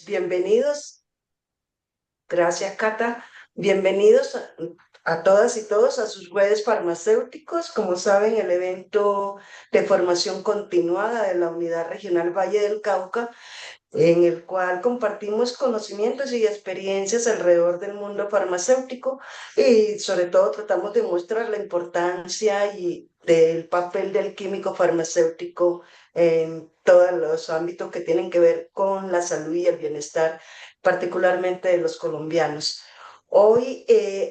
Pues bienvenidos, gracias Cata, bienvenidos a todas y todos a sus redes farmacéuticos. Como saben, el evento de formación continuada de la Unidad Regional Valle del Cauca, en el cual compartimos conocimientos y experiencias alrededor del mundo farmacéutico y sobre todo tratamos de mostrar la importancia y del papel del químico farmacéutico en todos los ámbitos que tienen que ver con la salud y el bienestar, particularmente de los colombianos. Hoy,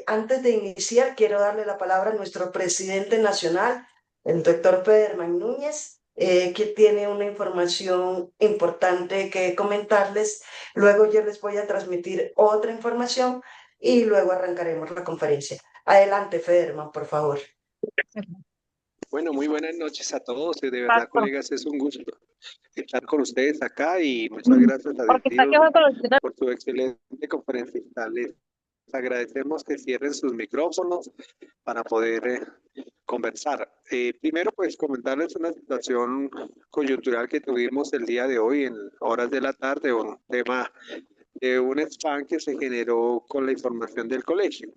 antes de iniciar, quiero darle la palabra a nuestro presidente nacional, el doctor Federman Núñez, que tiene una información importante que comentarles. Luego yo les voy a transmitir otra información y luego arrancaremos la conferencia. Adelante, Federman, por favor. Bueno, muy buenas noches a todos. De verdad, colegas, es un gusto estar con ustedes acá y muchas gracias a Dios por su excelente conferencia. Les agradecemos que cierren sus micrófonos para poder conversar. Primero, pues comentarles una situación coyuntural que tuvimos el día de hoy en horas de la tarde, un tema de un spam que se generó con la información del colegio.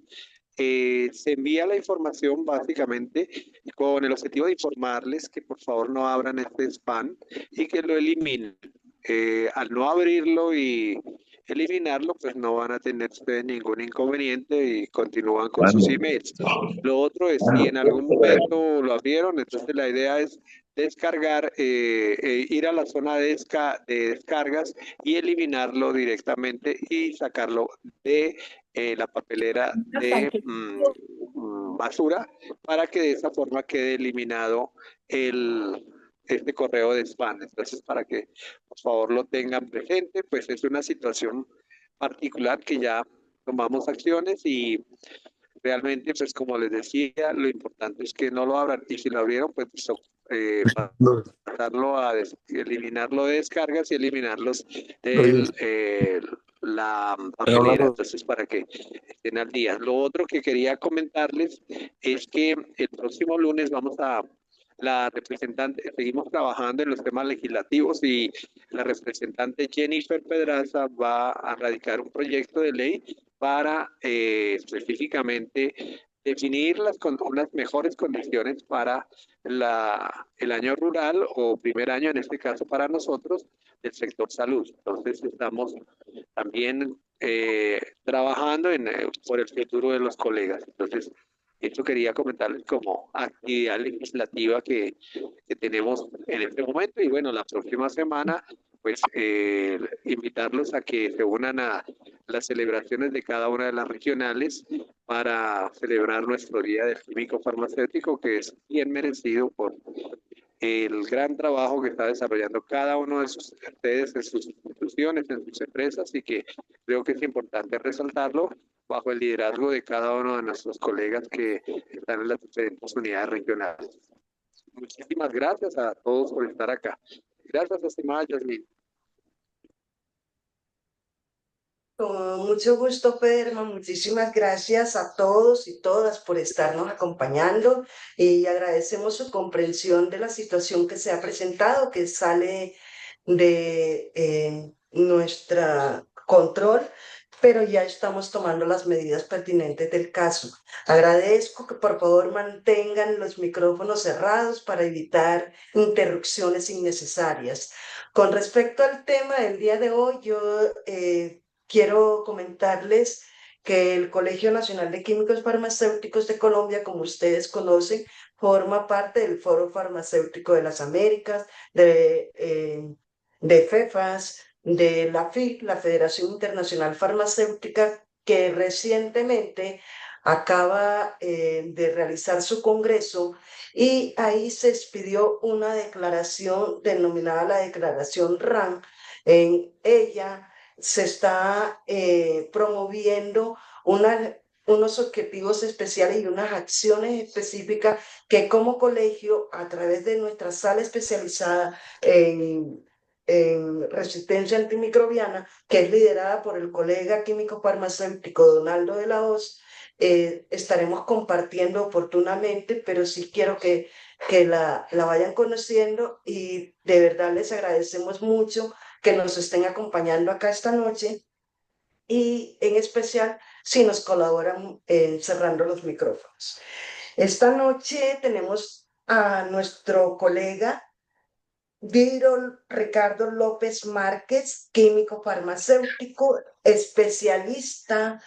Se envía la información básicamente con el objetivo de informarles que por favor no abran este spam y que lo eliminen. Al no abrirlo y eliminarlo, pues no van a tener ustedes ningún inconveniente y continúan con sus emails. Lo otro es, si en algún momento lo abrieron, entonces la idea es descargar, ir a la zona de descargas y eliminarlo directamente y sacarlo de la papelera de basura para que de esa forma quede eliminado este correo de spam. Entonces, para que por favor lo tengan presente, pues es una situación particular que ya tomamos acciones y realmente, pues como les decía, lo importante es que no lo abran y si lo abrieron, pues pasarlo a eliminarlo de descargas y eliminarlos de la papelera, entonces para que estén al día. Lo otro que quería comentarles es que el próximo lunes vamos a la representante, seguimos trabajando en los temas legislativos y la representante Jennifer Pedraza va a radicar un proyecto de ley para específicamente definir unas mejores condiciones para el año rural o primer año, en este caso para nosotros, del sector salud. Entonces estamos también trabajando por el futuro de los colegas. Entonces, esto quería comentarles como actividad legislativa que tenemos en este momento y bueno, la próxima semana pues invitarlos a que se unan a las celebraciones de cada una de las regionales para celebrar nuestro Día del Químico Farmacéutico, que es bien merecido por el gran trabajo que está desarrollando cada uno de ustedes en sus instituciones, en sus empresas, y que creo que es importante resaltarlo bajo el liderazgo de cada uno de nuestros colegas que están en las diferentes unidades regionales. Muchísimas gracias a todos por estar acá. Gracias, estimada Yasmin. Con mucho gusto, Federman. Muchísimas gracias a todos y todas por estarnos acompañando y agradecemos su comprensión de la situación que se ha presentado, que sale de nuestro control, pero ya estamos tomando las medidas pertinentes del caso. Agradezco que por favor mantengan los micrófonos cerrados para evitar interrupciones innecesarias. Con respecto al tema del día de hoy, yo quiero comentarles que el Colegio Nacional de Químicos Farmacéuticos de Colombia, como ustedes conocen, forma parte del Foro Farmacéutico de las Américas, de FEFAS, de la FIC, la Federación Internacional Farmacéutica, que recientemente acaba de realizar su congreso y ahí se expidió una declaración denominada la Declaración RAN. En ella se está promoviendo unos objetivos especiales y unas acciones específicas que como colegio, a través de nuestra sala especializada en resistencia antimicrobiana, que es liderada por el colega químico farmacéutico Donaldo de la Hoz, estaremos compartiendo oportunamente, pero sí quiero que la vayan conociendo y de verdad les agradecemos mucho que nos estén acompañando acá esta noche y en especial si nos colaboran cerrando los micrófonos. Esta noche tenemos a nuestro colega Diro Ricardo López Márquez, químico farmacéutico, especialista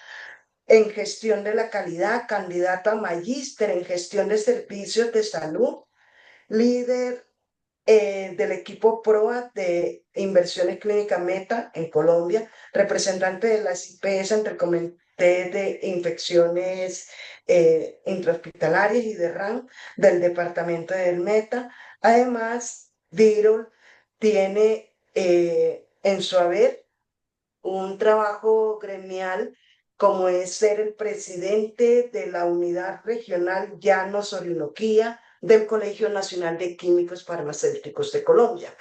en gestión de la calidad, candidato a magíster en gestión de servicios de salud, líder del equipo PROA de Inversiones Clínicas Meta en Colombia, representante de las IPS entre el Comité de Infecciones Intrahospitalarias y de RAN del Departamento del Meta. Además, Dirol tiene en su haber un trabajo gremial como es ser el presidente de la unidad regional Llanos Orinoquía del Colegio Nacional de Químicos Farmacéuticos de Colombia.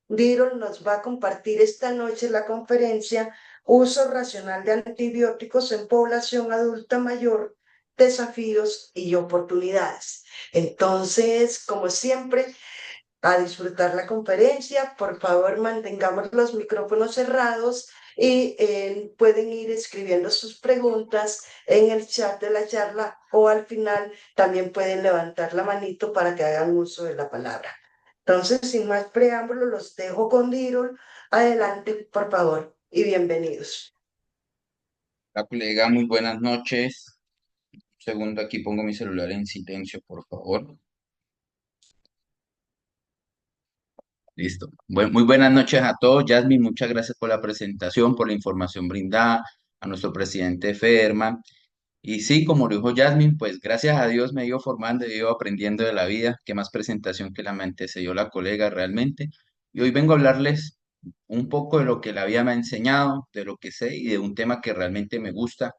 Dirol nos va a compartir esta noche la conferencia Uso racional de antibióticos en población adulta mayor, desafíos y oportunidades. Entonces, como siempre, a disfrutar la conferencia. Por favor, mantengamos los micrófonos cerrados y pueden ir escribiendo sus preguntas en el chat de la charla o al final también pueden levantar la manito para que hagan uso de la palabra. Entonces, sin más preámbulo, los dejo con Dirol. Adelante, por favor, y bienvenidos. Hola, colega, muy buenas noches. Un segundo, aquí pongo mi celular en silencio, por favor. Listo. Muy buenas noches a todos. Jasmine, muchas gracias por la presentación, por la información brindada a nuestro presidente Federman. Y sí, como lo dijo Jasmine, pues gracias a Dios me he ido formando, he ido aprendiendo de la vida. Qué más presentación que la me antecedió la colega realmente. Y hoy vengo a hablarles un poco de lo que la vida me ha enseñado, de lo que sé y de un tema que realmente me gusta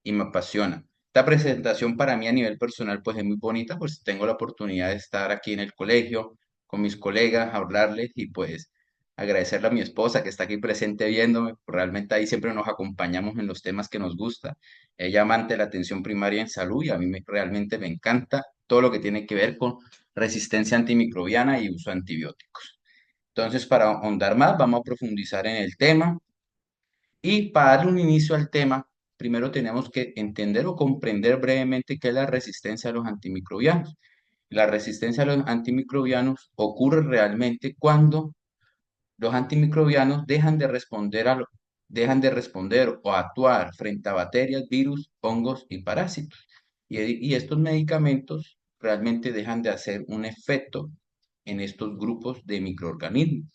y me apasiona. Esta presentación para mí a nivel personal pues es muy bonita, pues tengo la oportunidad de estar aquí en el colegio con mis colegas, hablarles y pues agradecerle a mi esposa que está aquí presente viéndome. Realmente ahí siempre nos acompañamos en los temas que nos gusta. Ella amante de la atención primaria en salud y a mí realmente me encanta todo lo que tiene que ver con resistencia antimicrobiana y uso de antibióticos. Entonces, para ahondar más, vamos a profundizar en el tema y para darle un inicio al tema, primero tenemos que entender o comprender brevemente qué es la resistencia a los antimicrobianos. La resistencia a los antimicrobianos ocurre realmente cuando los antimicrobianos dejan de responder o actuar frente a bacterias, virus, hongos y parásitos. Y estos medicamentos realmente dejan de hacer un efecto en estos grupos de microorganismos.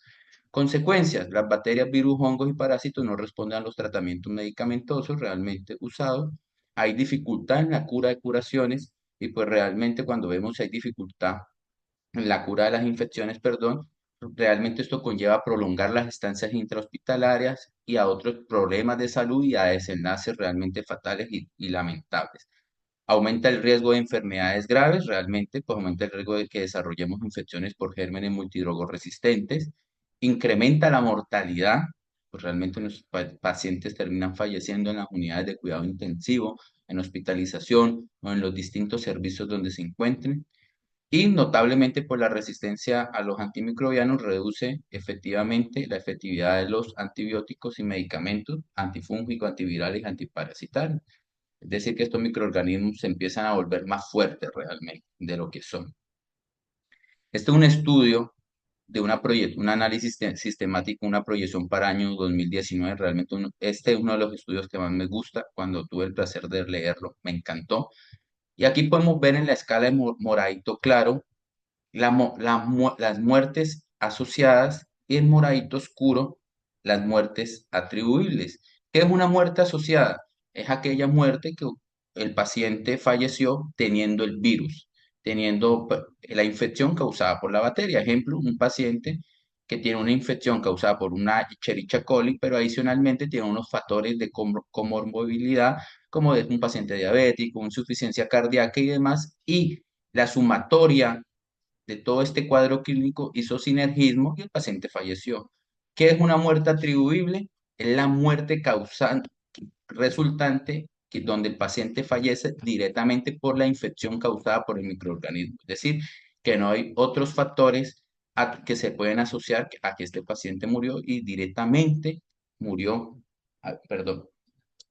Consecuencias, las bacterias, virus, hongos y parásitos no responden a los tratamientos medicamentosos realmente usados. Hay dificultad en la cura de curaciones y pues realmente cuando vemos que hay dificultad en la cura de las infecciones, perdón, realmente esto conlleva a prolongar las estancias intrahospitalarias y a otros problemas de salud y a desenlaces realmente fatales y lamentables. Aumenta el riesgo de enfermedades graves, realmente, pues aumenta el riesgo de que desarrollemos infecciones por gérmenes multidrogos-resistentes, incrementa la mortalidad, pues realmente los pacientes terminan falleciendo en las unidades de cuidado intensivo, en hospitalización o en los distintos servicios donde se encuentren, y notablemente por la resistencia a los antimicrobianos reduce efectivamente la efectividad de los antibióticos y medicamentos antifúngicos, antivirales y antiparasitarios. Es decir, que estos microorganismos se empiezan a volver más fuertes realmente de lo que son. Este es un estudio de un análisis sistemático, una proyección para año 2019. Realmente este es uno de los estudios que más me gusta. Cuando tuve el placer de leerlo, me encantó. Y aquí podemos ver en la escala de moradito claro las muertes asociadas y en moradito oscuro las muertes atribuibles. ¿Qué es una muerte asociada? Es aquella muerte que el paciente falleció teniendo el virus, teniendo la infección causada por la bacteria. Ejemplo, un paciente que tiene una infección causada por una Escherichia coli, pero adicionalmente tiene unos factores de comorbilidad, como es un paciente diabético, insuficiencia cardíaca y demás, y la sumatoria de todo este cuadro clínico hizo sinergismo y el paciente falleció. ¿Qué es una muerte atribuible? Es la muerte causante, resultante, donde el paciente fallece directamente por la infección causada por el microorganismo. Es decir, que no hay otros factores que se pueden asociar a que este paciente murió y directamente murió, perdón,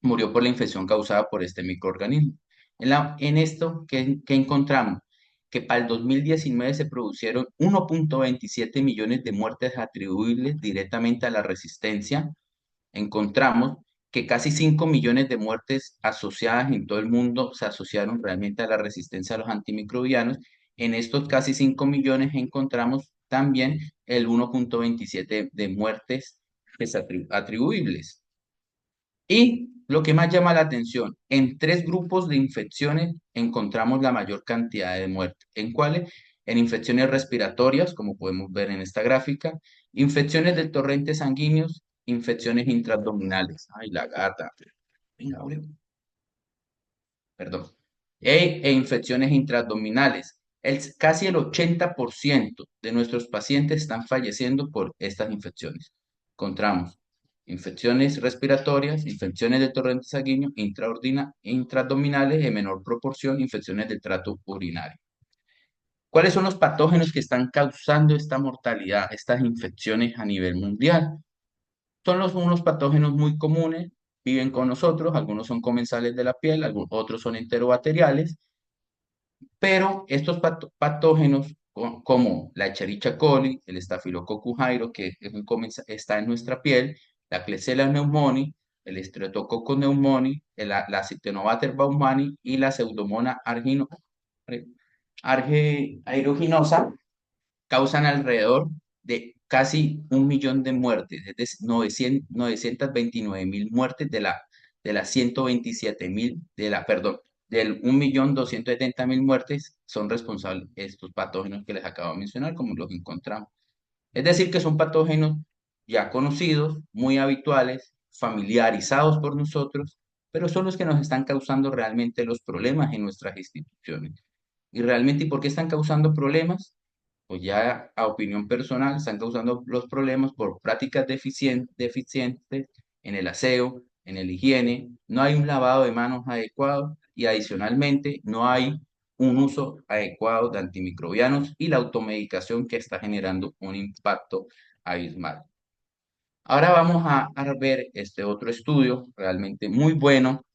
murió por la infección causada por este microorganismo. En esto, ¿qué encontramos? Que para el 2019 se produjeron 1,27 millones de muertes atribuibles directamente a la resistencia. Encontramos que casi 5 millones de muertes asociadas en todo el mundo se asociaron realmente a la resistencia a los antimicrobianos. En estos casi 5 millones encontramos también el 1,27 de muertes atribuibles. Y lo que más llama la atención, en 3 grupos de infecciones encontramos la mayor cantidad de muertes. ¿En cuáles? En infecciones respiratorias, como podemos ver en esta gráfica, infecciones del torrente sanguíneos, infecciones intraabdominales. Ay, la gata. Venga, Aureo. Perdón. E infecciones intraabdominales. Casi el 80% de nuestros pacientes están falleciendo por estas infecciones. Encontramos infecciones respiratorias, infecciones del torrente sanguíneo, intraabdominales, en menor proporción, infecciones del tracto urinario. ¿Cuáles son los patógenos que están causando esta mortalidad, estas infecciones a nivel mundial? Son unos patógenos muy comunes, viven con nosotros, algunos son comensales de la piel, otros son enterobacteriales, pero estos patógenos como la Escherichia coli, el Staphylococcus aureus, que está en nuestra piel, la Klebsiella pneumoniae, el Streptococcus pneumoniae, la Acinetobacter baumannii y la Pseudomonas aeruginosa, causan alrededor de casi 1 millón de muertes, es decir, 929.000 muertes de las 127.000, perdón, del 1.270.000 muertes son responsables estos patógenos que les acabo de mencionar, como los encontramos. Es decir, que son patógenos ya conocidos, muy habituales, familiarizados por nosotros, pero son los que nos están causando realmente los problemas en nuestras instituciones. Y realmente, ¿y por qué están causando problemas? Pues ya a opinión personal, están causando los problemas por prácticas deficientes en el aseo, en el higiene, no hay un lavado de manos adecuado y adicionalmente no hay un uso adecuado de antimicrobianos y la automedicación que está generando un impacto abismal. Ahora vamos a ver este otro estudio realmente muy bueno,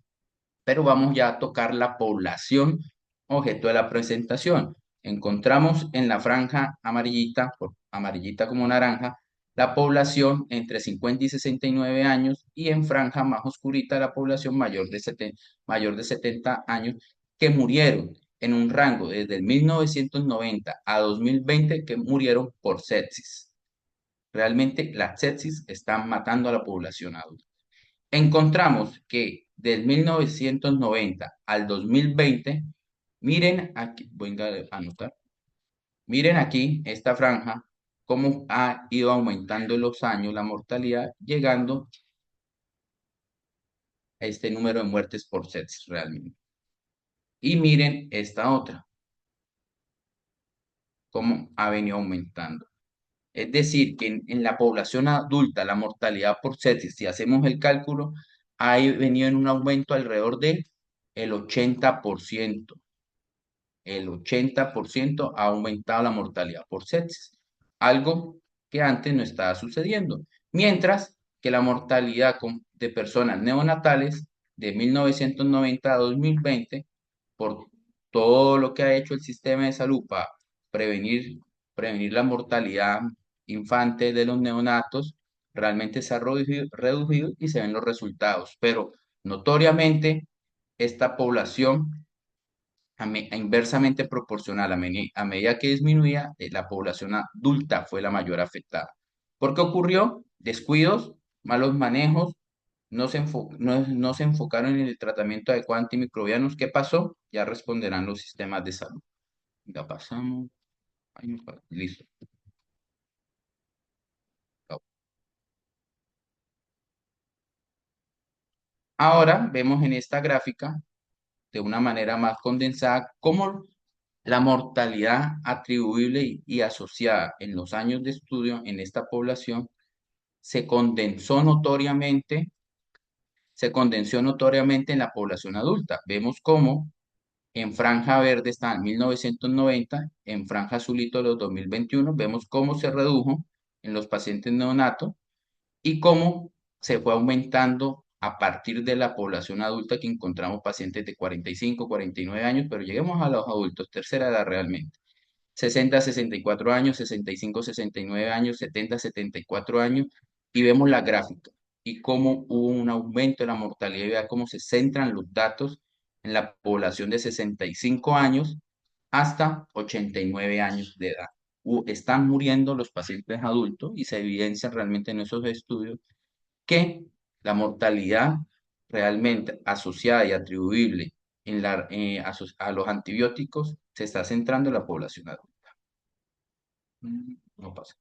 pero vamos ya a tocar la población objeto de la presentación. Encontramos en la franja amarillita, amarillita como naranja, la población entre 50 y 69 años y en franja más oscurita la población mayor de 70 años que murieron en un rango desde el 1990 a 2020 que murieron por sepsis. Realmente la sepsis está matando a la población adulta. Encontramos que del 1990 al 2020, miren aquí, voy a anotar, miren aquí esta franja, cómo ha ido aumentando en los años la mortalidad, llegando a este número de muertes por sepsis realmente. Y miren esta otra, cómo ha venido aumentando. Es decir, que en la población adulta la mortalidad por sepsis, si hacemos el cálculo, ha venido en un aumento alrededor del 80%. El 80% ha aumentado la mortalidad por sepsis, algo que antes no estaba sucediendo. Mientras que la mortalidad de personas neonatales de 1990 a 2020, por todo lo que ha hecho el sistema de salud para prevenir la mortalidad infante de los neonatos, realmente se ha reducido y se ven los resultados. Pero notoriamente esta población inversamente proporcional a medida que disminuía, la población adulta fue la mayor afectada. ¿Por qué ocurrió? Descuidos, malos manejos, no se enfocaron en el tratamiento adecuado de antimicrobianos. ¿Qué pasó? Ya responderán los sistemas de salud. Ya pasamos. Ay, listo. Ahora vemos en esta gráfica, de una manera más condensada, cómo la mortalidad atribuible y asociada en los años de estudio en esta población se condensó notoriamente en la población adulta. Vemos cómo En franja verde está en 1990, en franja azulito los 2021. Vemos cómo se redujo en los pacientes neonatos y cómo se fue aumentando a partir de la población adulta que encontramos pacientes de 45, 49 años, pero lleguemos a los adultos, tercera edad realmente. 60, 64 años, 65, 69 años, 70, 74 años, y vemos la gráfica y cómo hubo un aumento de la mortalidad y vea cómo se centran los datos en la población de 65 años hasta 89 años de edad. Están muriendo los pacientes adultos y se evidencia realmente en esos estudios que la mortalidad realmente asociada y atribuible a los antibióticos se está centrando en la población adulta. No pasa.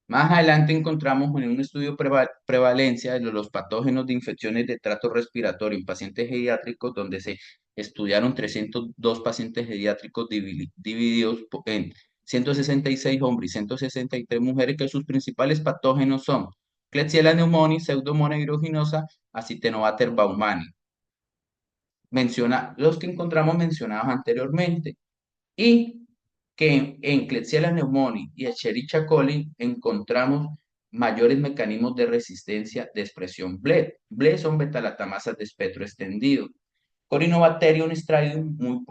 Más adelante encontramos en un estudio prevalencia de los patógenos de infecciones de trato respiratorio en pacientes pediátricos, donde se estudiaron 302 pacientes pediátricos divididos en 166 hombres y 163 mujeres, que sus principales patógenos son Klebsiella pneumoniae, Pseudomonas aeruginosa, Acetinobater baumannii. Menciona los que encontramos mencionados anteriormente. Y que en Klebsiella pneumoniae y Escherichia coli encontramos mayores mecanismos de resistencia de expresión BLED. BLED son betalatamasas de espectro extendido. Corynebacterium stridum,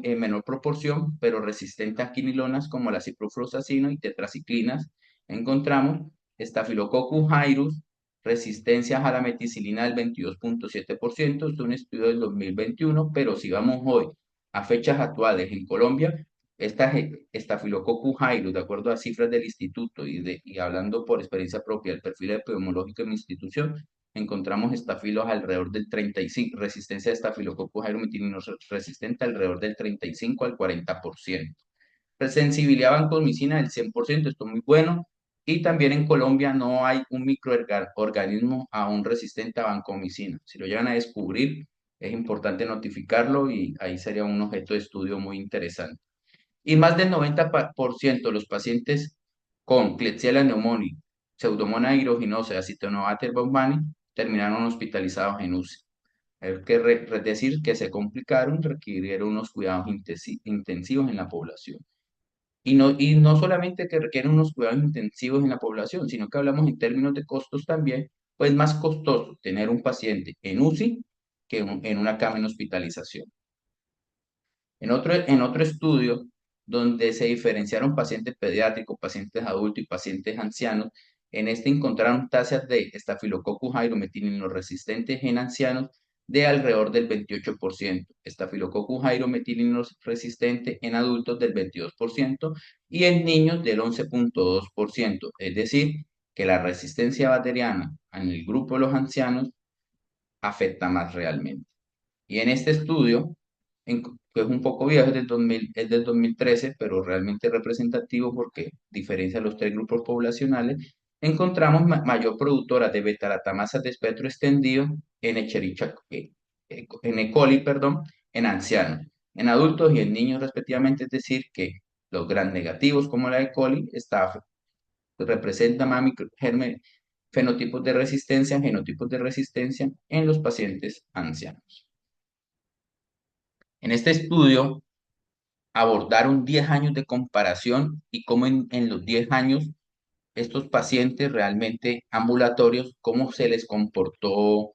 en menor proporción, pero resistente a quinilonas como la ciprofloxacino y tetraciclinas. Encontramos Staphylococcus aureus, resistencia a la meticilina del 22.7%. Es un estudio del 2021, pero si vamos hoy a fechas actuales en Colombia, esta Staphylococcus aureus, de acuerdo a cifras del instituto y hablando por experiencia propia del perfil epidemiológico de mi institución, encontramos estafilos alrededor del 35, resistencia de Staphylococcus aureus resistente alrededor del 35 al 40%. Sensibilidad a vancomicina del 100%, esto es muy bueno. Y también en Colombia no hay un microorganismo aún resistente a vancomicina. Si lo llegan a descubrir, es importante notificarlo y ahí sería un objeto de estudio muy interesante. Y más del 90% de los pacientes con Klebsiella pneumoniae, Pseudomonas aeruginosa y Acetinobater baumannii terminaron hospitalizados en UCI. Hay que decir que se complicaron, requirieron unos cuidados intensivos en la población. Y no solamente que requieren unos cuidados intensivos en la población, sino que hablamos en términos de costos también, pues más costoso tener un paciente en UCI que en una cama en hospitalización. En otro estudio, donde se diferenciaron pacientes pediátricos, pacientes adultos y pacientes ancianos, en este encontraron tasas de Staphylococcus aureus metilinoresistentes en ancianos de alrededor del 28%, Staphylococcus aureus metilinoresistente en adultos del 22% y en niños del 11.2%. Es decir, que la resistencia bacteriana en el grupo de los ancianos afecta más realmente. Y en este estudio, que es un poco viejo, es del 2013, pero realmente representativo porque diferencia los tres grupos poblacionales, encontramos mayor productora de beta-lactamases de espectro extendido en en E. coli, perdón, en ancianos, en adultos y en niños respectivamente, es decir, que los gram negativos como la E. coli representan más fenotipos de resistencia, genotipos de resistencia en los pacientes ancianos. En este estudio abordaron 10 años de comparación y cómo en los 10 años estos pacientes realmente ambulatorios, cómo se les comportó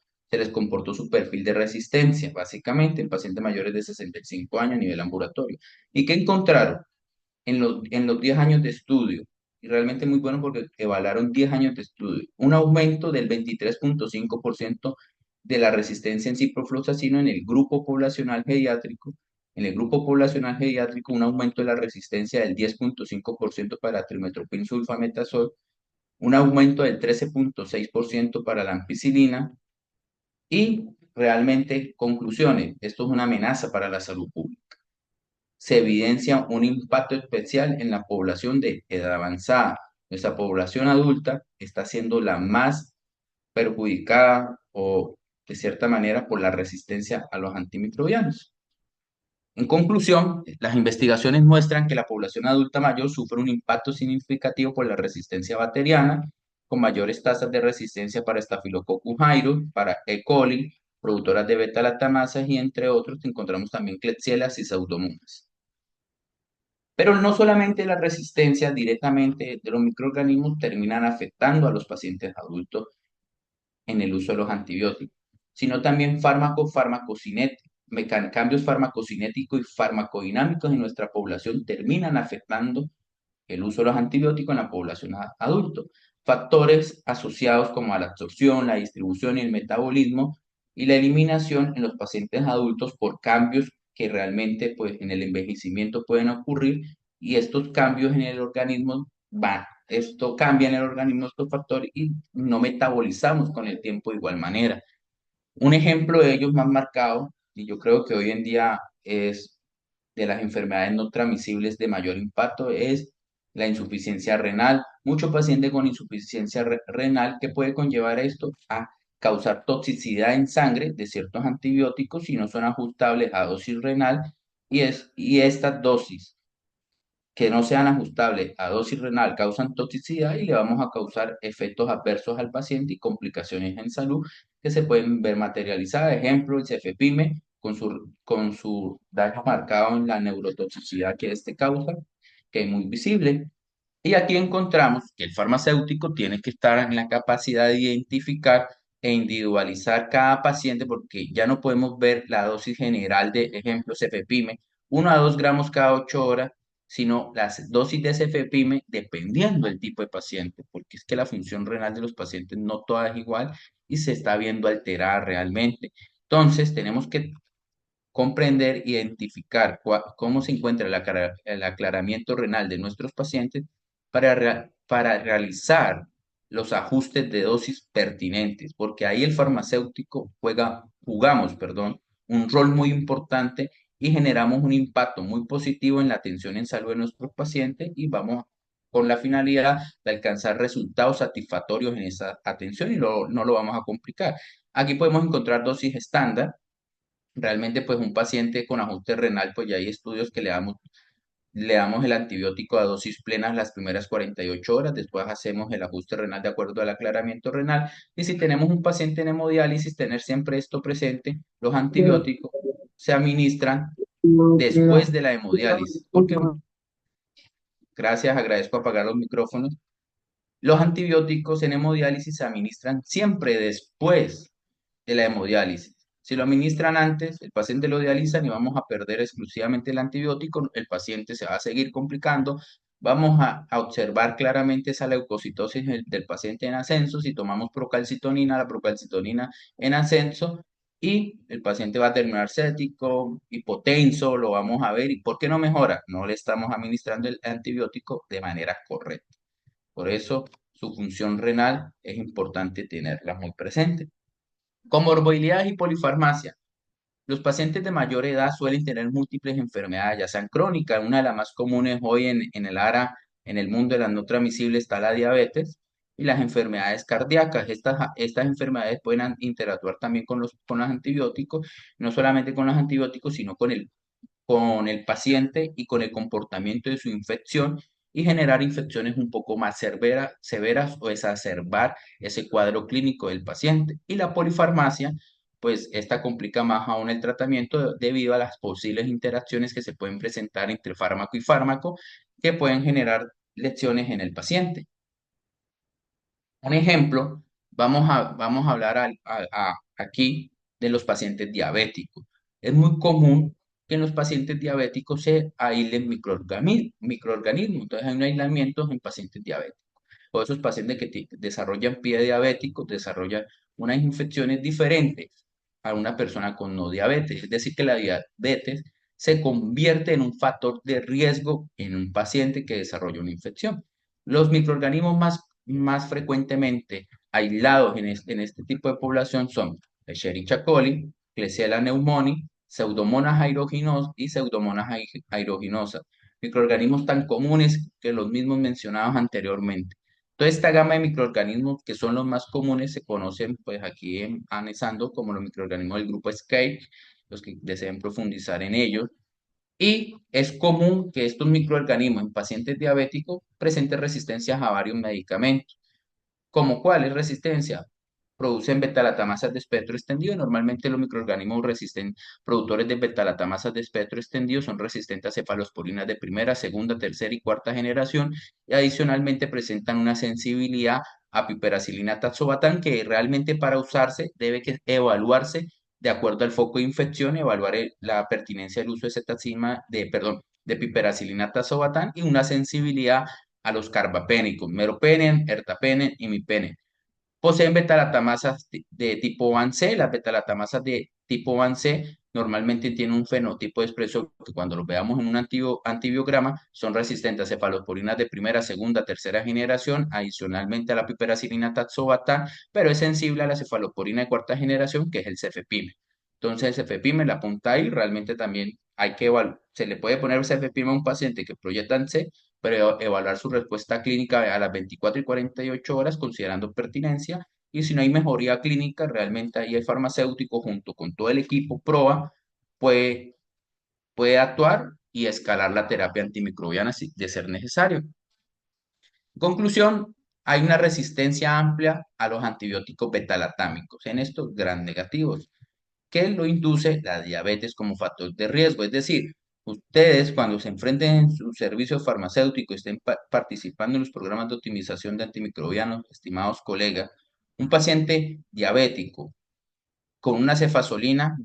su perfil de resistencia, básicamente en pacientes mayores de 65 años a nivel ambulatorio. ¿Y qué encontraron en los 10 años de estudio? Y realmente muy bueno porque evaluaron 10 años de estudio. Un aumento del 23.5% de la resistencia en ciprofloxacino en el grupo poblacional pediátrico. En el grupo poblacional pediátrico, un aumento de la resistencia del 10.5% para trimestoprim sulfametazol, un aumento del 13.6% para la ampicilina y realmente conclusiones. Esto es una amenaza para la salud pública. Se evidencia un impacto especial en la población de edad avanzada. Nuestra población adulta está siendo la más perjudicada o de cierta manera por la resistencia a los antimicrobianos. En conclusión, las investigaciones muestran que la población adulta mayor sufre un impacto significativo por la resistencia bacteriana, con mayores tasas de resistencia para Staphylococcus aureus, para E. coli, productoras de beta-lactamases y entre otros encontramos también Klebsiella y Pseudomonas. Pero no solamente la resistencia directamente de los microorganismos terminan afectando a los pacientes adultos en el uso de los antibióticos, sino también cambios farmacocinéticos y farmacodinámicos en nuestra población terminan afectando el uso de los antibióticos en la población adulta. Factores asociados como a la absorción, la distribución y el metabolismo y la eliminación en los pacientes adultos por cambios que realmente pues, en el envejecimiento pueden ocurrir y estos cambios en el organismo esto cambia en el organismo estos factores y no metabolizamos con el tiempo de igual manera. Un ejemplo de ellos más marcado, y yo creo que hoy en día es de las enfermedades no transmisibles de mayor impacto, es la insuficiencia renal. Muchos pacientes con insuficiencia renal que puede conllevar esto a causar toxicidad en sangre de ciertos antibióticos si no son ajustables a dosis renal y estas dosis que no sean ajustables a dosis renal causan toxicidad y le vamos a causar efectos adversos al paciente y complicaciones en salud que se pueden ver materializadas. Ejemplo, el cefepime con su daño marcado en la neurotoxicidad que este causa, que es muy visible. Y aquí encontramos que el farmacéutico tiene que estar en la capacidad de identificar e individualizar cada paciente porque ya no podemos ver la dosis general de, ejemplo, cefepime, 1 a 2 gramos cada 8 horas, sino las dosis de cefepime dependiendo del tipo de paciente, porque es que la función renal de los pacientes no toda es igual y se está viendo alterada realmente. Entonces, tenemos que comprender, identificar cómo se encuentra el aclaramiento renal de nuestros pacientes para realizar los ajustes de dosis pertinentes, porque ahí el farmacéutico jugamos, perdón, un rol muy importante y generamos un impacto muy positivo en la atención en salud de nuestros pacientes y vamos con la finalidad de alcanzar resultados satisfactorios en esa atención y no lo vamos a complicar. Aquí podemos encontrar dosis estándar. Realmente, pues un paciente con ajuste renal, pues ya hay estudios que le damos el antibiótico a dosis plenas las primeras 48 horas, después hacemos el ajuste renal de acuerdo al aclaramiento renal. Y si tenemos un paciente en hemodiálisis, tener siempre esto presente, los antibióticos se administran después de la hemodiálisis, porque, gracias, agradezco apagar los micrófonos. Los antibióticos en hemodiálisis se administran siempre después de la hemodiálisis. Si lo administran antes, el paciente lo dializan y vamos a perder exclusivamente el antibiótico, el paciente se va a seguir complicando, vamos a observar claramente esa leucocitosis del paciente en ascenso, si tomamos procalcitonina, la procalcitonina en ascenso, y el paciente va a terminar cético, hipotenso, lo vamos a ver, ¿y por qué no mejora? No le estamos administrando el antibiótico de manera correcta. Por eso, su función renal es importante tenerla muy presente. Comorbilidades y polifarmacia. Los pacientes de mayor edad suelen tener múltiples enfermedades, ya sean crónicas. Una de las más comunes hoy en el mundo de las no transmisibles está la diabetes y las enfermedades cardíacas. Estas enfermedades pueden interactuar también con los antibióticos, no solamente con los antibióticos, sino con el paciente y con el comportamiento de su infección y generar infecciones un poco más severas o exacerbar ese cuadro clínico del paciente. Y la polifarmacia, pues esta complica más aún el tratamiento debido a las posibles interacciones que se pueden presentar entre fármaco y fármaco que pueden generar lesiones en el paciente. Un ejemplo, vamos a hablar aquí de los pacientes diabéticos. Es muy común que en los pacientes diabéticos se aíslen microorganismos. Entonces hay un aislamiento en pacientes diabéticos. O esos pacientes que desarrollan pie diabético desarrollan unas infecciones diferentes a una persona con no diabetes. Es decir, que la diabetes se convierte en un factor de riesgo en un paciente que desarrolla una infección. Los microorganismos más frecuentemente aislados en este tipo de población son Escherichia coli, Klebsiella pneumoniae, Pseudomonas aeruginosa y Pseudomonas aeruginosa, microorganismos tan comunes que los mismos mencionados anteriormente. Toda esta gama de microorganismos que son los más comunes se conocen pues aquí en ANESANDO como los microorganismos del grupo SCAPE, los que deseen profundizar en ellos. Y es común que estos microorganismos en pacientes diabéticos presenten resistencias a varios medicamentos. ¿Como cuál es resistencia? Producen betalatamasas de espectro extendido. Normalmente los microorganismos productores de betalatamasas de espectro extendido son resistentes a cefalosporinas de primera, segunda, tercera y cuarta generación y adicionalmente presentan una sensibilidad a piperacilina tazobactam que realmente para usarse debe evaluarse de acuerdo al foco de infección, evaluar la pertinencia del uso de perdón, de piperacilina tazobactam y una sensibilidad a los carbapénicos, meropenem, ertapenem y mipenem. Poseen betalatamasas de tipo 1C. Las betalatamasas de tipo 1C normalmente tienen un fenotipo de expresión que cuando los veamos en un antibiograma son resistentes a cefalosporinas de primera, segunda, tercera generación, adicionalmente a la piperacilina tazobactam, pero es sensible a la cefalosporina de cuarta generación, que es el cefepime. Entonces el cefepime, la punta ahí, realmente también hay que evaluar. Se le puede poner cefepime a un paciente que proyecta C, pero evaluar su respuesta clínica a las 24 y 48 horas considerando pertinencia y si no hay mejoría clínica, realmente ahí el farmacéutico junto con todo el equipo PROA puede, puede actuar y escalar la terapia antimicrobiana si de ser necesario. En conclusión, hay una resistencia amplia a los antibióticos betalatámicos. En estos gran negativos que lo induce la diabetes como factor de riesgo. Es decir, ustedes cuando se enfrenten en su servicio farmacéutico, estén participando en los programas de optimización de antimicrobianos, estimados colegas, un paciente diabético con una cefasolina,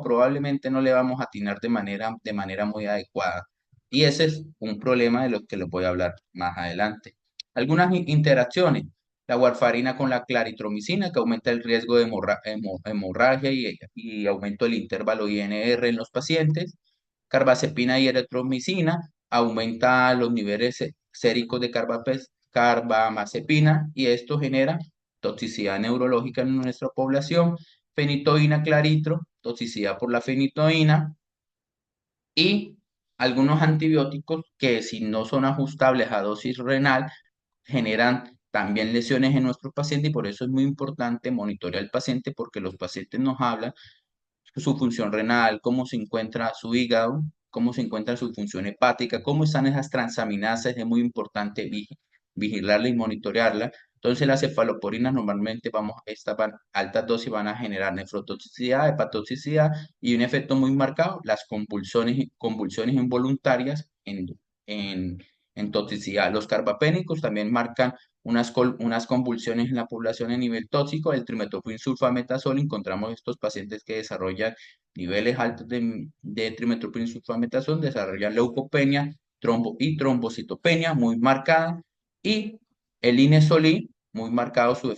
probablemente no le vamos a atinar de manera muy adecuada. Y ese es un problema de lo que les voy a hablar más adelante. Algunas interacciones. La warfarina con la claritromicina, que aumenta el riesgo de hemorragia y aumento del intervalo INR en los pacientes. Carbazepina y eritromicina, aumenta los niveles séricos de carbamazepina y esto genera toxicidad neurológica en nuestra población. Fenitoína claritro, toxicidad por la fenitoína y algunos antibióticos que si no son ajustables a dosis renal generan también lesiones en nuestros pacientes y por eso es muy importante monitorear al paciente porque los pacientes nos hablan su función renal, cómo se encuentra su hígado, cómo se encuentra su función hepática, cómo están esas transaminasas, es muy importante vigilarla y monitorearla. Entonces las cefaloporinas normalmente altas dosis van a generar nefrotoxicidad, hepatotoxicidad y un efecto muy marcado, las convulsiones involuntarias en toxicidad. Los carbapénicos también marcan unas convulsiones en la población a nivel tóxico. El trimethoprim sulfametazol, encontramos estos pacientes que desarrollan niveles altos de trimethoprim sulfametazol, desarrollan leucopenia y trombocitopenia muy marcada y el inesolí, muy marcado su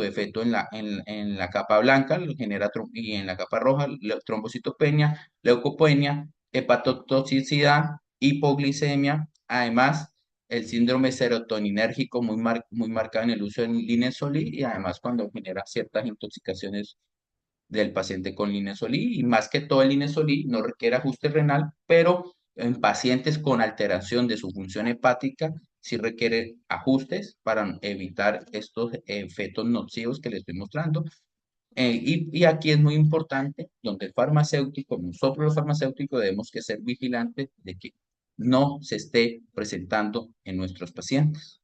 efecto en la capa blanca, y en la capa roja, trombocitopenia, leucopenia, hepatotoxicidad, hipoglicemia, además el síndrome serotoninérgico muy marcado en el uso del linezolid y además cuando genera ciertas intoxicaciones del paciente con linezolid y más que todo el linezolid no requiere ajuste renal, pero en pacientes con alteración de su función hepática sí requiere ajustes para evitar estos efectos nocivos que les estoy mostrando. Y aquí es muy importante, donde el farmacéutico, nosotros los farmacéuticos debemos que ser vigilantes de que no se esté presentando en nuestros pacientes.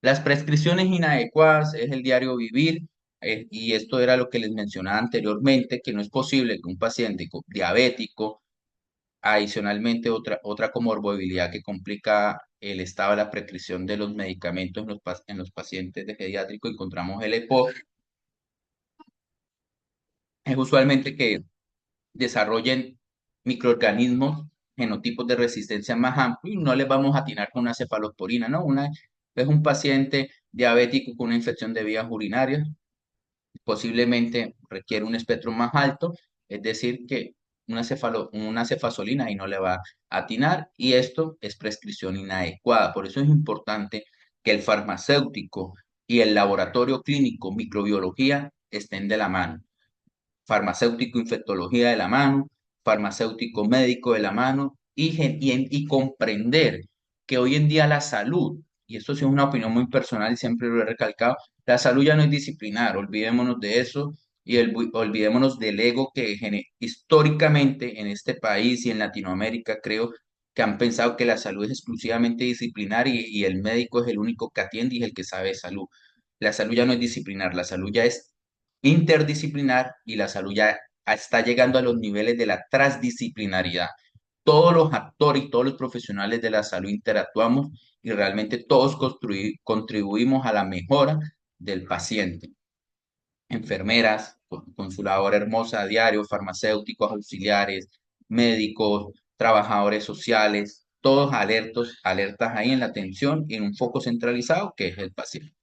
Las prescripciones inadecuadas es el diario vivir, y esto era lo que les mencionaba anteriormente, que no es posible que un paciente diabético, adicionalmente otra comorbilidad que complica el estado de la prescripción de los medicamentos en los pacientes de pediátrico, encontramos el EPOC, es usualmente que desarrollen microorganismos, genotipos de resistencia más amplios y no les vamos a atinar con una cefalosporina, ¿no? Es un paciente diabético con una infección de vías urinarias, posiblemente requiere un espectro más alto, es decir, que una cefasolina y no le va a atinar y esto es prescripción inadecuada. Por eso es importante que el farmacéutico y el laboratorio clínico microbiología estén de la mano, farmacéutico infectología de la mano, farmacéutico médico de la mano y comprender que hoy en día la salud, y esto sí es una opinión muy personal y siempre lo he recalcado, la salud ya no es disciplinar, olvidémonos de eso y olvidémonos del ego que históricamente en este país y en Latinoamérica creo que han pensado que la salud es exclusivamente disciplinar y el médico es el único que atiende y es el que sabe de salud. La salud ya no es disciplinar, la salud ya es interdisciplinar y la salud ya está llegando a los niveles de la transdisciplinaridad. Todos los actores y todos los profesionales de la salud interactuamos y realmente todos contribuimos a la mejora del paciente. Enfermeras, con su labor hermosa a diario, farmacéuticos, auxiliares, médicos, trabajadores sociales, todos alertas ahí en la atención y en un foco centralizado que es el paciente.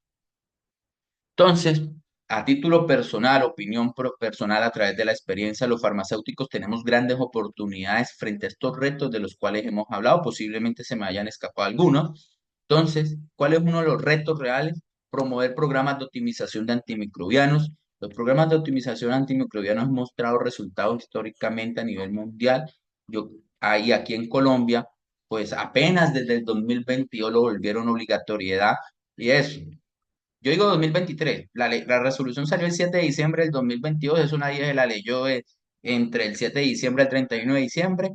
Entonces, a título personal, opinión personal a través de la experiencia, los farmacéuticos tenemos grandes oportunidades frente a estos retos de los cuales hemos hablado, posiblemente se me hayan escapado algunos. Entonces, ¿cuál es uno de los retos reales? Promover programas de optimización de antimicrobianos. Los programas de optimización antimicrobianos han mostrado resultados históricamente a nivel mundial. Yo, ahí aquí en Colombia, pues apenas desde el 2022 lo volvieron obligatoriedad y eso. Yo digo 2023. La resolución salió el 7 de diciembre del 2022. Eso nadie se la leyó entre el 7 de diciembre al 31 de diciembre.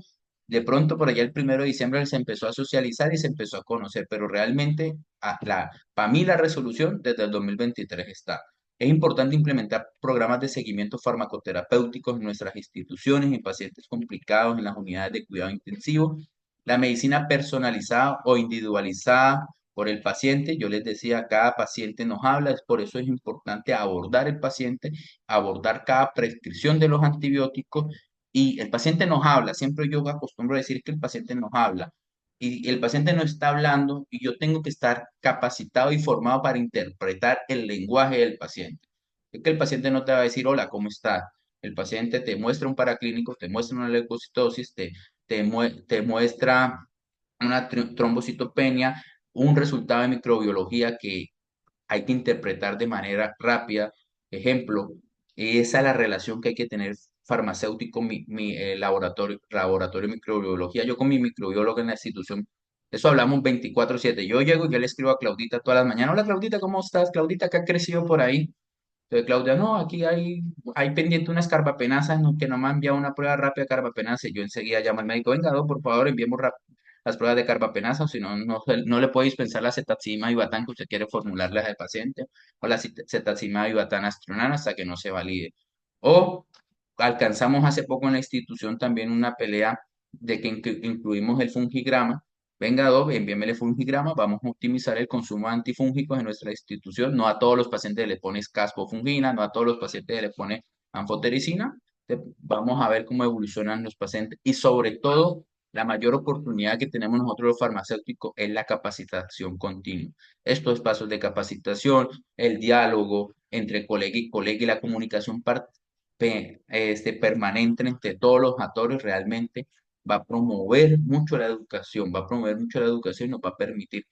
De pronto, por allá el 1 de diciembre se empezó a socializar y se empezó a conocer. Pero realmente, para mí, la resolución desde el 2023 está. Es importante implementar programas de seguimiento farmacoterapéuticos en nuestras instituciones, en pacientes complicados, en las unidades de cuidado intensivo. La medicina personalizada o individualizada por el paciente. Yo les decía, cada paciente nos habla, es por eso es importante abordar el paciente, abordar cada prescripción de los antibióticos y el paciente nos habla. Siempre yo acostumbro a decir que el paciente nos habla y el paciente no está hablando y yo tengo que estar capacitado y formado para interpretar el lenguaje del paciente. Es que el paciente no te va a decir, hola, ¿cómo estás? El paciente te muestra un paraclínico, te muestra una leucocitosis, te muestra una trombocitopenia, un resultado de microbiología que hay que interpretar de manera rápida. Ejemplo, esa es la relación que hay que tener farmacéutico, laboratorio de microbiología. Yo con mi microbiólogo en la institución, eso hablamos 24/7. Yo llego y yo le escribo a Claudita todas las mañanas. Hola Claudita, ¿cómo estás? Claudita, ¿qué ha crecido por ahí? Entonces Claudia, no, aquí hay pendiente unas carbapenasas, no, que no me ha enviado una prueba rápida de carbapenasa. Y yo enseguida llamo al médico, venga, por favor, enviemos las pruebas de carbapenasa, o si no, no le puede dispensar la cetazima ibatán que usted quiere formularle al paciente, o la cetazima ibatán astronana hasta que no se valide. O alcanzamos hace poco en la institución también una pelea de que incluimos el fungigrama. Venga, Doc, envíeme el fungigrama, vamos a optimizar el consumo de antifúngicos en nuestra institución. No a todos los pacientes le pones caspofungina, no a todos los pacientes le pones anfotericina. Vamos a ver cómo evolucionan los pacientes y sobre todo la mayor oportunidad que tenemos nosotros los farmacéuticos es la capacitación continua. Estos espacios de capacitación, el diálogo entre colega y colega y la comunicación permanente entre todos los actores realmente va a promover mucho la educación, va a promover mucho la educación y nos va a permitir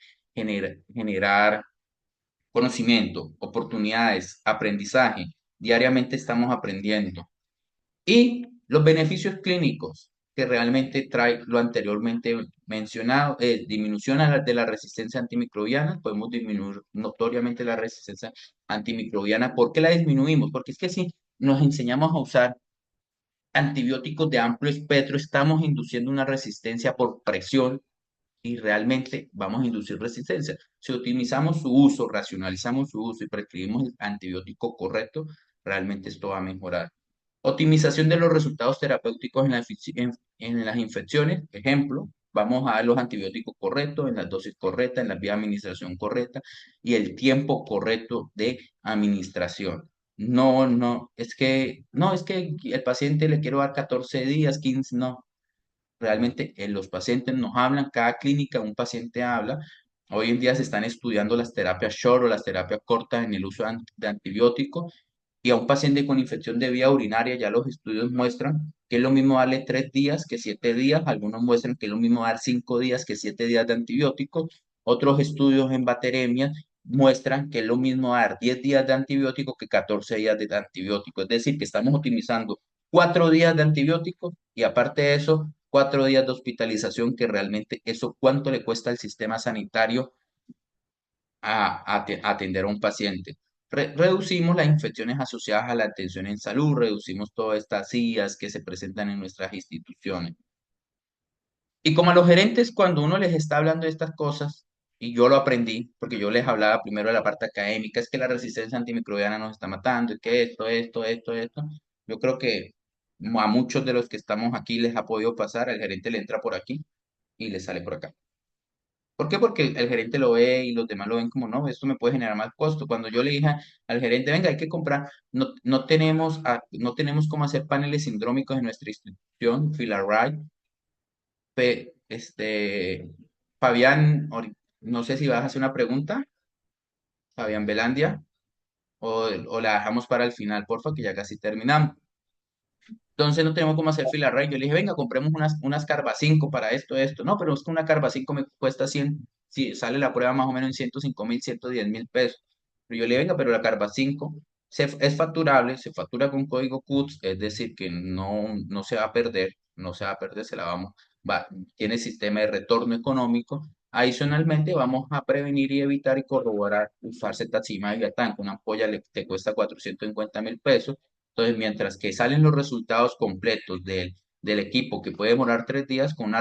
generar conocimiento, oportunidades, aprendizaje. Diariamente estamos aprendiendo. Y los beneficios clínicos que realmente trae lo anteriormente mencionado, disminución de la resistencia antimicrobiana, podemos disminuir notoriamente la resistencia antimicrobiana. ¿Por qué la disminuimos? Porque es que si nos enseñamos a usar antibióticos de amplio espectro, estamos induciendo una resistencia por presión y realmente vamos a inducir resistencia. Si optimizamos su uso, racionalizamos su uso y prescribimos el antibiótico correcto, realmente esto va a mejorar. Optimización de los resultados terapéuticos en las infecciones. Ejemplo, vamos a dar los antibióticos correctos, en las dosis correctas, en la vía de administración correcta y el tiempo correcto de administración. No, es que el paciente le quiero dar 14 días, 15, no. Realmente los pacientes nos hablan, cada clínica un paciente habla. Hoy en día se están estudiando las terapias short o las terapias cortas en el uso de antibióticos y a un paciente con infección de vía urinaria ya los estudios muestran que es lo mismo darle 3 días que 7 días, algunos muestran que es lo mismo dar 5 días que 7 días de antibióticos, otros estudios en bacteremia muestran que es lo mismo dar 10 días de antibiótico que 14 días de antibiótico, es decir, que estamos optimizando 4 días de antibióticos y aparte de eso, 4 días de hospitalización, que realmente eso cuánto le cuesta al sistema sanitario a atender a un paciente. Reducimos las infecciones asociadas a la atención en salud, reducimos todas estas sillas que se presentan en nuestras instituciones. Y como a los gerentes, cuando uno les está hablando de estas cosas, y yo lo aprendí, porque yo les hablaba primero de la parte académica, es que la resistencia antimicrobiana nos está matando, y que esto, yo creo que a muchos de los que estamos aquí les ha podido pasar, el gerente le entra por aquí y le sale por acá. ¿Por qué? Porque el gerente lo ve y los demás lo ven como, no, esto me puede generar más costo. Cuando yo le dije al gerente, venga, hay que comprar, no tenemos cómo hacer paneles sindrómicos en nuestra institución, Filarray. Fabián, no sé si vas a hacer una pregunta, Fabián Belandia, o la dejamos para el final, porfa, que ya casi terminamos. Entonces no tenemos cómo hacer fila rey. Yo le dije, venga, compremos unas Carva 5 para esto. No, pero es que una Carva 5 me cuesta 100, si sale la prueba más o menos en 105.000, 110.000 pesos. Pero yo le dije, venga, pero la Carva 5 es facturable, se factura con código CUTS, es decir, que no se va a perder, no se va a perder, se la vamos, tiene sistema de retorno económico. Adicionalmente, vamos a prevenir y evitar y corroborar usar cetazimab y viatán. Una ampolla te cuesta 450.000 pesos. Entonces, mientras que salen los resultados completos del equipo, que puede demorar 3 días, con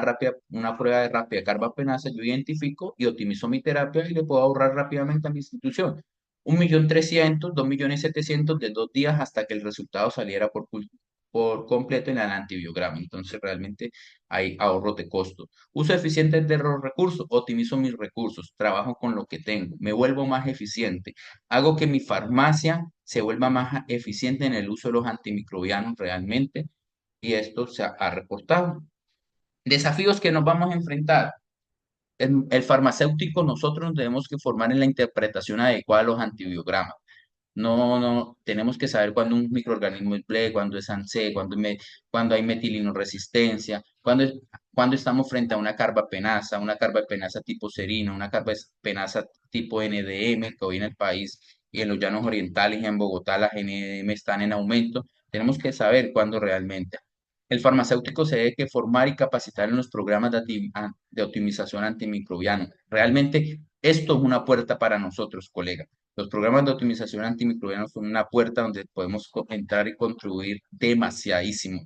una prueba de rápida carbapenasa, yo identifico y optimizo mi terapia y le puedo ahorrar rápidamente a mi institución. 1.300.000, 2.700.000 de 2 días hasta que el resultado saliera por completo en el antibiograma. Entonces, realmente hay ahorro de costo. Uso eficiente de los recursos, optimizo mis recursos, trabajo con lo que tengo, me vuelvo más eficiente. Hago que mi farmacia se vuelva más eficiente en el uso de los antimicrobianos realmente, y esto se ha reportado. Desafíos que nos vamos a enfrentar. El farmacéutico, nosotros nos debemos que formar en la interpretación adecuada de los antibiogramas. No, tenemos que saber cuándo un microorganismo es BLE, cuándo es ANSE, cuándo hay metilinoResistencia, cuándo estamos frente a una carbapenasa tipo serina, una carbapenasa tipo NDM, que hoy en el país y en los llanos orientales y en Bogotá las NDM están en aumento. Tenemos que saber cuándo realmente. El farmacéutico se debe que formar y capacitar en los programas de optimización antimicrobiana. Realmente esto es una puerta para nosotros, colegas. Los programas de optimización antimicrobiana son una puerta donde podemos entrar y contribuir demasiadísimo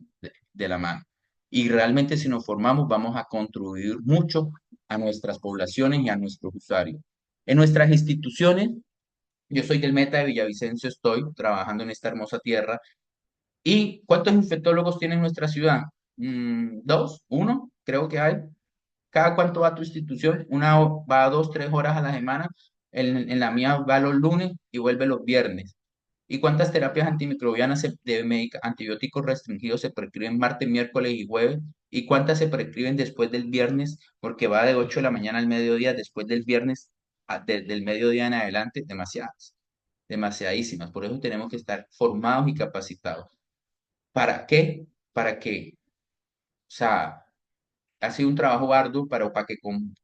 de la mano. Y realmente si nos formamos vamos a contribuir mucho a nuestras poblaciones y a nuestros usuarios. En nuestras instituciones, yo soy del Meta de Villavicencio, estoy trabajando en esta hermosa tierra. ¿Y cuántos infectólogos tiene nuestra ciudad? Dos, uno, creo que hay. ¿Cada cuánto va tu institución? Va 2, 3 horas a la semana. En la mía va los lunes y vuelve los viernes. ¿Y cuántas terapias antimicrobianas antibióticos restringidos se prescriben martes, miércoles y jueves? ¿Y cuántas se prescriben después del viernes? Porque va de 8 de la mañana al mediodía, después del viernes, desde el mediodía en adelante, demasiadas, demasiadísimas. Por eso tenemos que estar formados y capacitados. ¿Para qué? Para que, o sea, ha sido un trabajo arduo para que con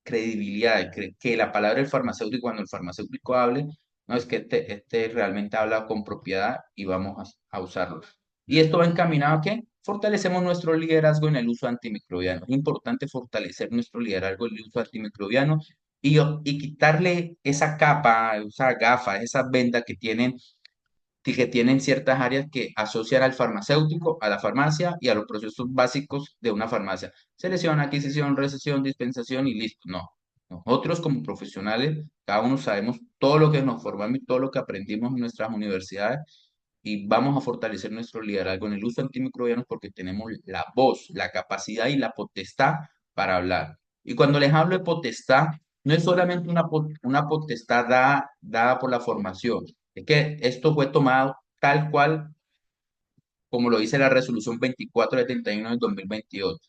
credibilidad, que la palabra del farmacéutico, cuando el farmacéutico hable, no es que este realmente habla con propiedad y vamos a usarlo. ¿Y esto va encaminado a qué? Fortalecemos nuestro liderazgo en el uso antimicrobiano. Es importante fortalecer nuestro liderazgo en el uso antimicrobiano y quitarle esa capa, esa gafa, esa venda que tienen ciertas áreas que asocian al farmacéutico, a la farmacia y a los procesos básicos de una farmacia. Selección, adquisición, recesión, dispensación y listo. No. Nosotros como profesionales, cada uno sabemos todo lo que nos formamos y todo lo que aprendimos en nuestras universidades y vamos a fortalecer nuestro liderazgo en el uso antimicrobiano porque tenemos la voz, la capacidad y la potestad para hablar. Y cuando les hablo de potestad, no es solamente una potestad dada por la formación, es que esto fue tomado tal cual como lo dice la resolución 2471 del 2022.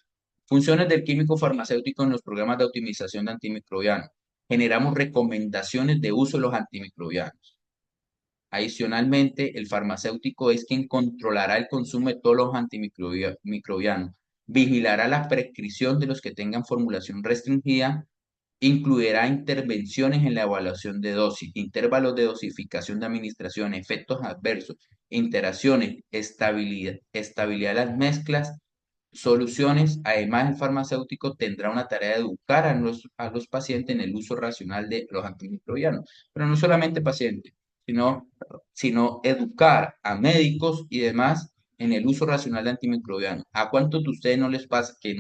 Funciones del químico farmacéutico en los programas de optimización de antimicrobianos. Generamos recomendaciones de uso de los antimicrobianos. Adicionalmente, el farmacéutico es quien controlará el consumo de todos los antimicrobianos, vigilará la prescripción de los que tengan formulación restringida, incluirá intervenciones en la evaluación de dosis, intervalos de dosificación de administración, efectos adversos, interacciones, estabilidad de las mezclas, soluciones. Además, el farmacéutico tendrá una tarea de educar a los pacientes en el uso racional de los antimicrobianos. Pero no solamente pacientes, sino educar a médicos y demás en el uso racional de antimicrobianos. ¿A cuántos de ustedes no les pasa que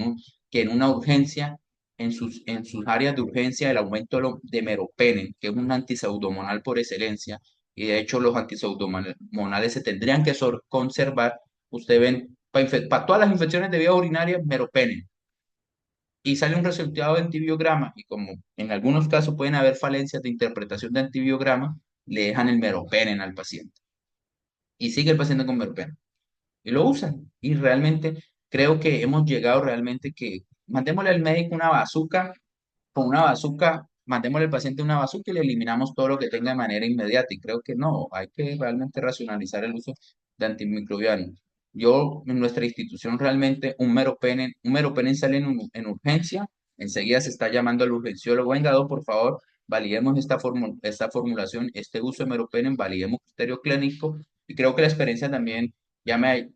que en una urgencia, en sus áreas de urgencia, el aumento de meropenem, que es un antiseudomonal por excelencia, y de hecho los antiseudomonales se tendrían que conservar. Usted ven, para todas las infecciones de vías urinarias, meropenem, y sale un resultado de antibiograma, y como en algunos casos pueden haber falencias de interpretación de antibiograma, le dejan el meropenem al paciente, y sigue el paciente con meropenem y lo usan. Y realmente creo que hemos llegado realmente que mandémosle al médico una bazuca, con una bazuca, mandémosle al paciente una bazuca y le eliminamos todo lo que tenga de manera inmediata. Y creo que no, hay que realmente racionalizar el uso de antimicrobianos. Yo, en nuestra institución, realmente un meropenem sale en urgencia, enseguida se está llamando al urgenciólogo, venga, por favor, validemos esta formulación, este uso de meropenem, validemos criterio clínico, y creo que la experiencia también ya me